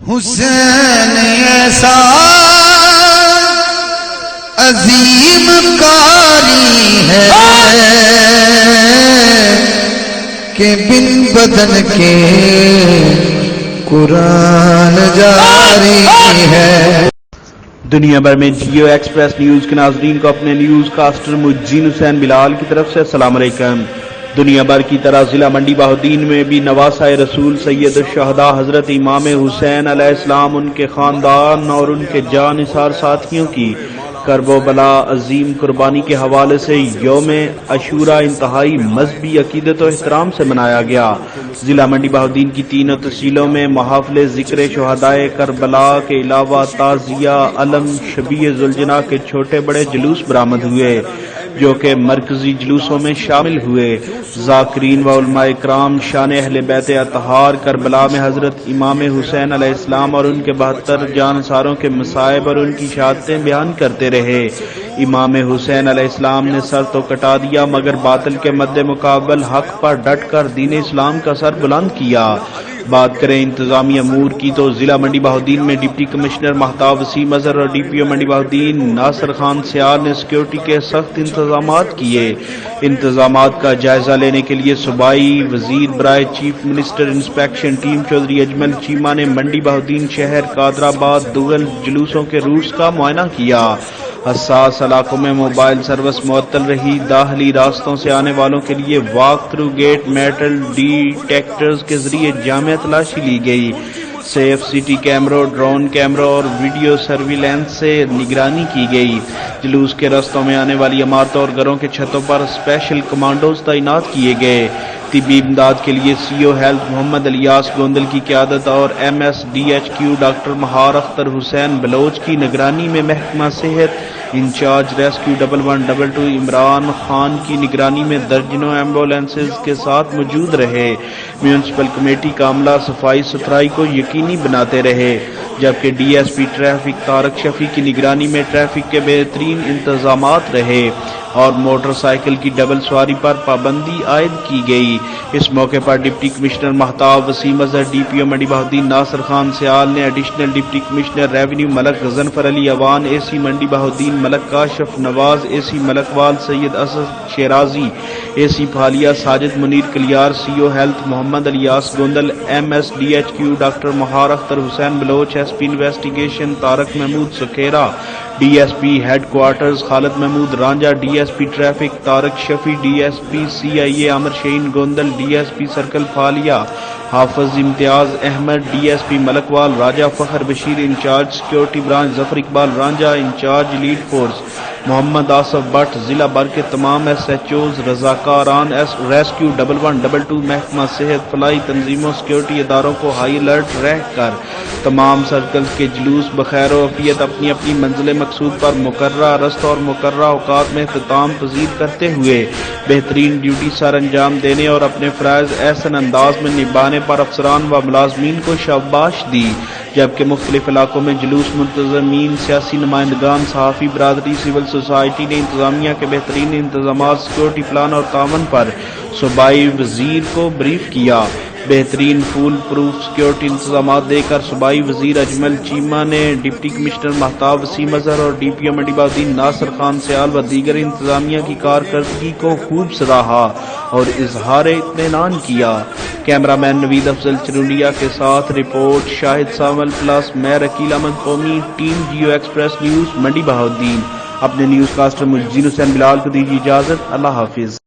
حسین ایسا عظیم کاری ہے کہ بن بدن کے قرآن جاری ہے۔ دنیا بھر میں جیو ایکسپریس نیوز کے ناظرین کو اپنے نیوز کاسٹر مجین حسین بلال کی طرف سے السلام علیکم۔ دنیا بھر کی طرح ضلع منڈی بہاؤدین میں بھی نواسہ رسول سید الشہداء حضرت امام حسین علیہ السلام، ان کے خاندان اور ان کے جانثار ساتھیوں کی کرب و بلا عظیم قربانی کے حوالے سے یوم عاشوراء انتہائی مذہبی عقیدت و احترام سے منایا گیا۔ ضلع منڈی بہاؤدین کی تینوں تحصیلوں میں محافل ذکر شہداء کربلا کے علاوہ تعزیہ، علم، شبیہ ذوالجناح کے چھوٹے بڑے جلوس برآمد ہوئے جو کہ مرکزی جلوسوں میں شامل ہوئے۔ ذاکرین و علماء اکرام شان اہل بیت اطہار کربلا میں حضرت امام حسین علیہ السلام اور ان کے 72 جانثاروں کے مصائب اور ان کی شہادتیں بیان کرتے رہے۔ امام حسین علیہ السلام نے سر تو کٹا دیا مگر باطل کے مد مقابل حق پر ڈٹ کر دین اسلام کا سر بلند کیا۔ بات کریں انتظامی امور کی تو ضلع منڈی بہاؤدین میں ڈپٹی کمشنر مہتاب وسیم اظہر اور D P O Mandi Bahauddin Nasir Khan Sial نے سیکورٹی کے سخت انتظامات کیے۔ انتظامات کا جائزہ لینے کے لیے صوبائی وزیر برائے chief minister inspection team Chaudhry Ajmal Cheema نے منڈی بہاؤدین شہر، قادرآباد، دگل جلوسوں کے روٹس کا معائنہ کیا۔ حساس علاقوں میں موبائل سروس معطل رہی۔ داخلی راستوں سے آنے والوں کے لیے walk through gate metal detectors کے ذریعے جامع تلاشی لی گئی۔ سیف سٹی کیمروں، ڈرون کیمروں اور ویڈیو سرویلنس سے نگرانی کی گئی۔ جلوس کے رستوں میں آنے والی عمارتوں اور گھروں کے چھتوں پر اسپیشل کمانڈوز تعینات کیے گئے۔ طبی امداد کے لیے C O health Muhammad Ilyas Gondal کی قیادت اور M S D H Q doctor Mahar Akhtar Hussain Baloch کی نگرانی میں محکمہ صحت انچارج ریسکیو 1112 عمران خان کی نگرانی میں درجنوں ایمبولینسز کے ساتھ موجود رہے۔ میونسپل کمیٹی کا عملہ صفائی ستھرائی کو یقینی بناتے رہے، جبکہ D S P traffic Tariq Shafi کی نگرانی میں ٹریفک کے بہترین انتظامات رہے اور موٹر سائیکل کی ڈبل سواری پر پابندی عائد کی گئی۔ اس موقع پر deputy commissioner Mehtab Waseem Azhar, D P O Mandi Bahauddin Nasir Khan Sial نے additional deputy commissioner revenue Malik Ghazanfar Ali Awan, A C Mandi Bahauddin Malik Kashif Nawaz, A C Malakwal Syed Asad Shirazi, A C Phalia Sajid Munir Kalyar, C O health Muhammad Ilyas Gondal, M S D H Q doctor Mahar Akhtar Hussain Baloch, S P investigation Tariq Mahmood Sukhera, D S P head quarters Khalid Mahmood Ranjha, D S P traffic Tariq Shafi, D S P C I a Amir شہین Gondal, D S P circle پھالیا حافظ امتیاز Ahmad, D S پی ملکوال راجہ فخر Bashir, incharge security branch Zafar Iqbal Ranjha, incharge lead force Muhammad Asif but, ضلع بھر کے تمام S H Os, رضاکاران rescue 1112 محکمہ صحت، فلاحی تنظیموں، سیکورٹی اداروں کو ہائی الرٹ رہ کر تمام سرکلز کے جلوس بخیر و عافیت اپنی اپنی منزل مقصود پر مقررہ رستہ اور مقررہ اوقات میں اختتام پذیر کرتے ہوئے بہترین ڈیوٹی سر انجام دینے اور اپنے فرائض احسن انداز میں نبھانے پر افسران و ملازمین کو شاباش دی، جبکہ مختلف علاقوں میں جلوس منتظمین، سیاسی نمائندگان، صحافی برادری، سول سوسائٹی نے انتظامیہ کے بہترین انتظامات، سیکورٹی پلان اور تعاون پر صوبائی وزیر کو بریف کیا۔ بہترین فول پروف سیکورٹی انتظامات دے کر صوبائی وزیر اجمل چیمہ نے ڈپٹی کمشنر مہتاب وسیم اظہر اور D P O Mandi Bahauddin Nasir Khan سیال و دیگر انتظامیہ کی کارکردگی کو خوب سراہا اور اظہار اطمینان کیا۔ کیمرہ مین نوید افضل چرونڈیا کے ساتھ رپورٹ شاہد ساول پلس میر عقیل احمد قومی، ٹیم جیو ایکسپریس نیوز منڈی بہاؤدین۔ اپنے نیوز کاسٹر مجین حسین بلال کو دیجیے اجازت۔ اللہ حافظ۔